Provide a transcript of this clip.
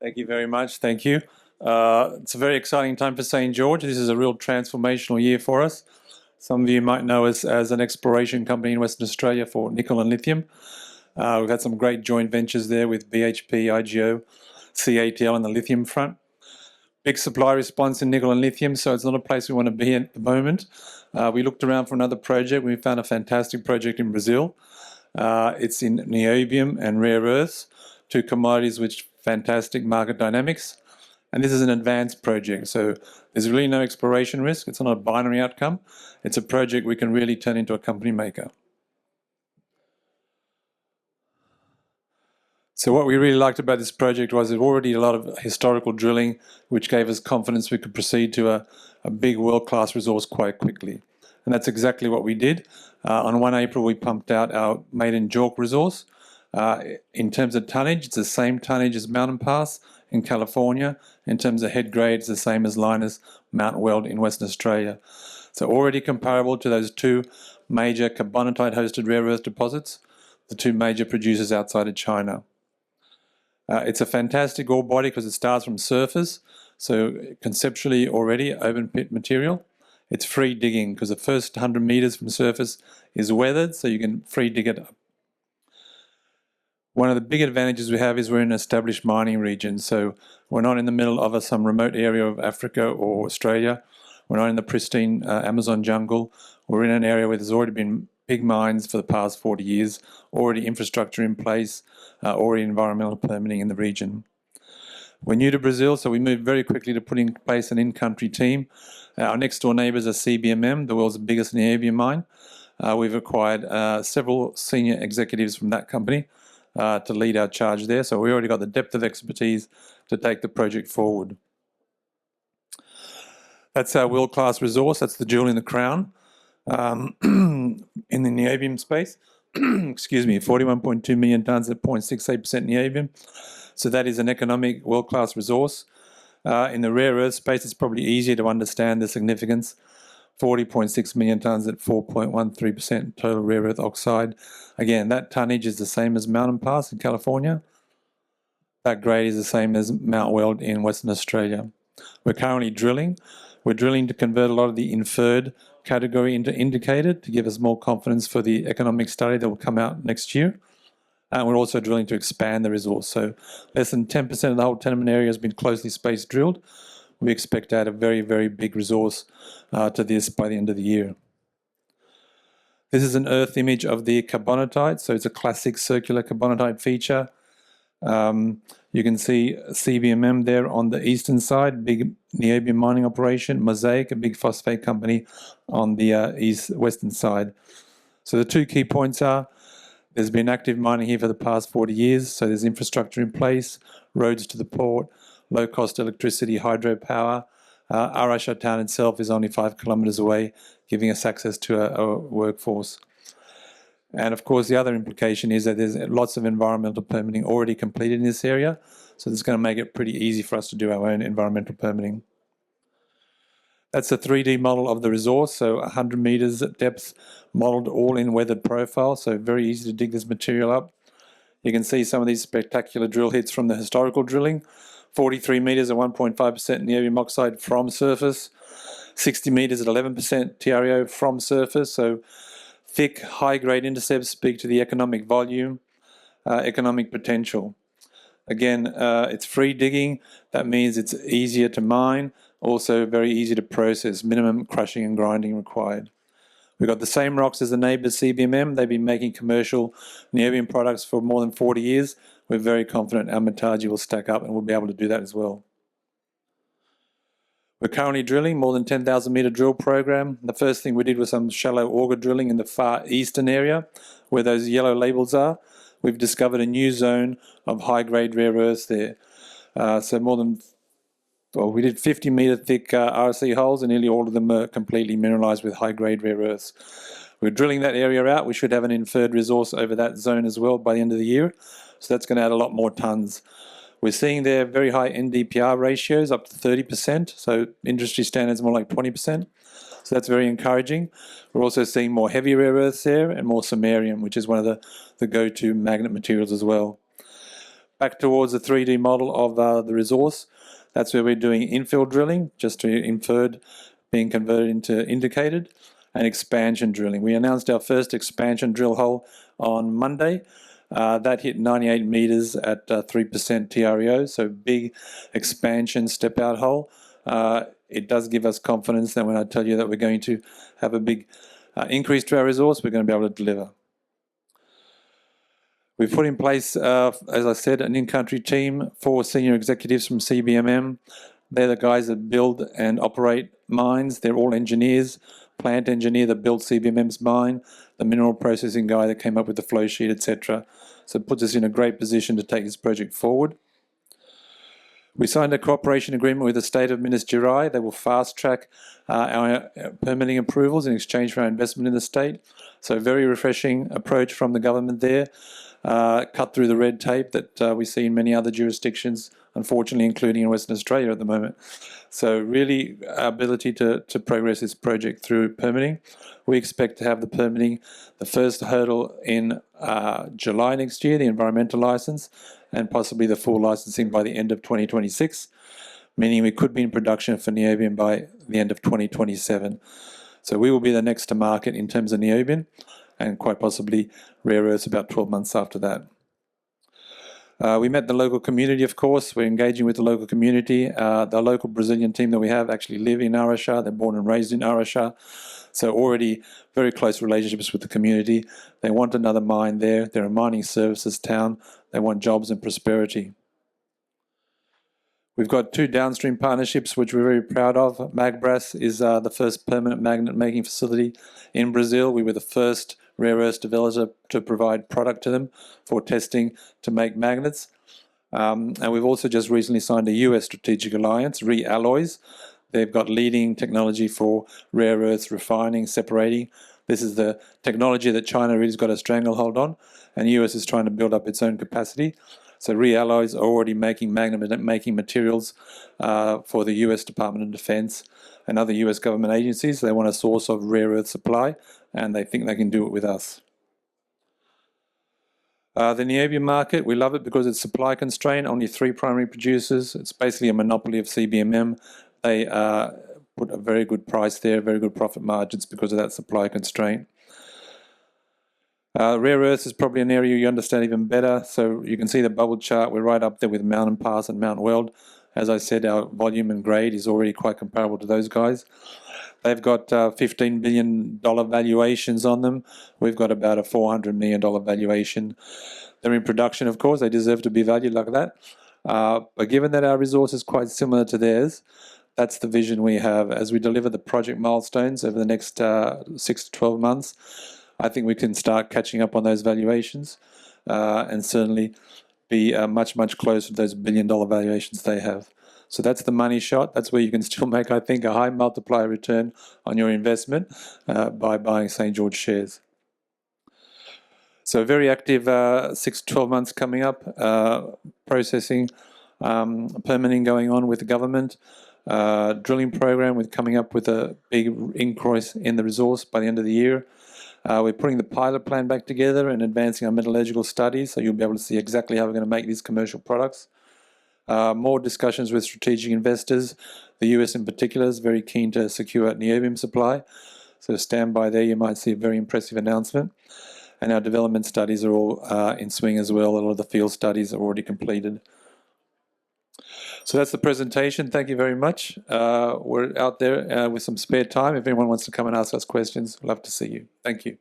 Thank you very much. Thank you. It's a very exciting time for St. George. This is a real transformational year for us. Some of you might know us as an exploration company in Western Australia for nickel and lithium. We've had some great joint ventures there with BHP, IGO, CATL on the lithium front. Big supply response in nickel and lithium, so it's not a place we want to be in at the moment. We looked around for another project. We found a fantastic project in Brazil. It's in niobium and rare earths, two commodities which fantastic market dynamics. And this is an advanced project, so there's really no exploration risk. It's not a binary outcome. It's a project we can really turn into a company maker. So what we really liked about this project was there's already a lot of historical drilling, which gave us confidence we could proceed to a big world-class resource quite quickly. And that's exactly what we did. On 1 April, we pumped out our maiden JORC resource. In terms of tonnage, it's the same tonnage as Mountain Pass in California. In terms of head grade, it's the same as Linus Mount Weld in Western Australia. So already comparable to those two major carbonatite-hosted rare earth deposits, the two major producers outside of China. It's a fantastic ore body because it starts from surface, so conceptually already open pit material. It's free digging because the first 100 meters from surface is weathered, so you can free dig it up. One of the big advantages we have is we're in an established mining region, so we're not in the middle of some remote area of Africa or Australia. We're not in the pristine Amazon jungle. We're in an area where there's already been big mines for the past 40 years, already infrastructure in place, already environmental permitting in the region. We're new to Brazil, so we moved very quickly to put in place an in-country team. Our next door neighbours are CBMM, the world's biggest niobium mine. We've acquired several senior executives from that company to lead our charge there, so we already got the depth of expertise to take the project forward. That's our world-class resource. That's the jewel in the crown. In the niobium space, excuse me, 41.2 million tonnes at 0.68% niobium. So that is an economic world-class resource. In the rare earth space, it's probably easier to understand the significance. 40.6 million tonnes at 4.13% total rare earth oxide. Again, that tonnage is the same as Mountain Pass in California. That grade is the same as Mount Weld in Western Australia. We're currently drilling. We're drilling to convert a lot of the inferred category into indicated to give us more confidence for the economic study that will come out next year. And we're also drilling to expand the resource. So less than 10% of the whole tenement area has been closely spaced drilled. We expect to add a very, very big resource to this by the end of the year. This is an earth image of the carbonatite. So it's a classic circular carbonatite feature. You can see CBMM there on the eastern side, big niobium mining operation, Mosaic, a big phosphate company on the western side. So the two key points are there's been active mining here for the past 40 years, so there's infrastructure in place, roads to the port, low-cost electricity, hydropower. Araxa town itself is only 5 kilometres away, giving us access to a workforce. And of course, the other implication is that there's lots of environmental permitting already completed in this area, so it's going to make it pretty easy for us to do our own environmental permitting. That's a 3D model of the resource, so 100 metres at depth, modelled all in weathered profile, so very easy to dig this material up. You can see some of these spectacular drill hits from the historical drilling. 43 metres at 1.5% niobium oxide from surface, 60 metres at 11% TREO from surface, so thick, high-grade intercepts speak to the economic volume, economic potential. Again, it's free digging. That means it's easier to mine, also very easy to process, minimum crushing and grinding required. We've got the same rocks as the neighbours CBMM. They've been making commercial niobium products for more than 40 years. We're very confident our metallurgy will stack up and we'll be able to do that as well. We're currently drilling more than 10,000 metre drill program. The first thing we did was some shallow auger drilling in the far eastern area where those yellow labels are. We've discovered a new zone of high-grade rare earths there. We did 50 metre thick RC holes, and nearly all of them are completely mineralised with high-grade rare earths. We're drilling that area out. We should have an inferred resource over that zone as well by the end of the year. So that's going to add a lot more tonnes. We're seeing there very high NdPr ratios, up to 30%. So industry standards more like 20%. So that's very encouraging. We're also seeing more heavy rare earths there and more samarium, which is one of the go-to magnet materials as well. Back towards the 3D model of the resource. That's where we're doing infill drilling, just to inferred being converted into indicated, and expansion drilling. We announced our first expansion drill hole on Monday. That hit 98 meters at 3% TREO, so big expansion step-out hole. It does give us confidence that when I tell you that we're going to have a big increase to our resource, we're going to be able to deliver. We've put in place, as I said, an in-country team, 4 senior executives from CBMM. They're the guys that build and operate mines. They're all engineers, plant engineer that built CBMM's mine, the mineral processing guy that came up with the flow sheet, etc. So it puts us in a great position to take this project forward. We signed a cooperation agreement with the state of Minas Gerais. They will fast-track our permitting approvals in exchange for our investment in the state. So a very refreshing approach from the government there. Cut through the red tape that we see in many other jurisdictions, unfortunately, including in Western Australia at the moment. So really, our ability to progress this project through permitting. We expect to have the permitting, the first hurdle in July next year, the environmental license, and possibly the full licensing by the end of 2026, meaning we could be in production for niobium by the end of 2027. So we will be the next to market in terms of niobium, and quite possibly rare earths about 12 months after that. We met the local community, of course. We're engaging with the local community. The local Brazilian team that we have actually live in Araxa. They're born and raised in Araxa. So already very close relationships with the community. They want another mine there. They're a mining services town. They want jobs and prosperity. We've got 2 downstream partnerships which we're very proud of. Magbras is the first permanent magnet making facility in Brazil. We were the first rare earth developer to provide product to them for testing to make magnets. And we've also just recently signed a US strategic alliance, Realloys. They've got leading technology for rare earths refining, separating. This is the technology that China really's got a stranglehold on, and the US is trying to build up its own capacity. So Realloys are already making magnet-making materials for the US Department of Defense and other US government agencies. They want a source of rare earth supply, and they think they can do it with us. The niobium market, we love it because it's supply constrained, only 3 primary producers. It's basically a monopoly of CBMM. They put a very good price there, very good profit margins because of that supply constraint. Rare earths is probably an area you understand even better. So you can see the bubble chart. We're right up there with Mountain Pass and Mount Weld. As I said, our volume and grade is already quite comparable to those guys. They've got $15 billion valuations on them. We've got about a $400 million valuation. They're in production, of course. They deserve to be valued like that. But given that our resource is quite similar to theirs, that's the vision we have. As we deliver the project milestones over the next 6 to 12 months, I think we can start catching up on those valuations and certainly be much, much closer to those billion-dollar valuations they have. So that's the money shot. That's where you can still make, I think, a high multiplier return on your investment by buying St. George shares. So very active 6 to 12 months coming up, processing, permitting going on with the government, drilling program with coming up with a big increase in the resource by the end of the year. We're putting the pilot plan back together and advancing our metallurgical studies, so you'll be able to see exactly how we're going to make these commercial products. More discussions with strategic investors. The US in particular is very keen to secure niobium supply, so stand by there. You might see a very impressive announcement. And our development studies are all in swing as well. A lot of the field studies are already completed. So that's the presentation. Thank you very much. We're out there with some spare time. If anyone wants to come and ask us questions, we'd love to see you. Thank you.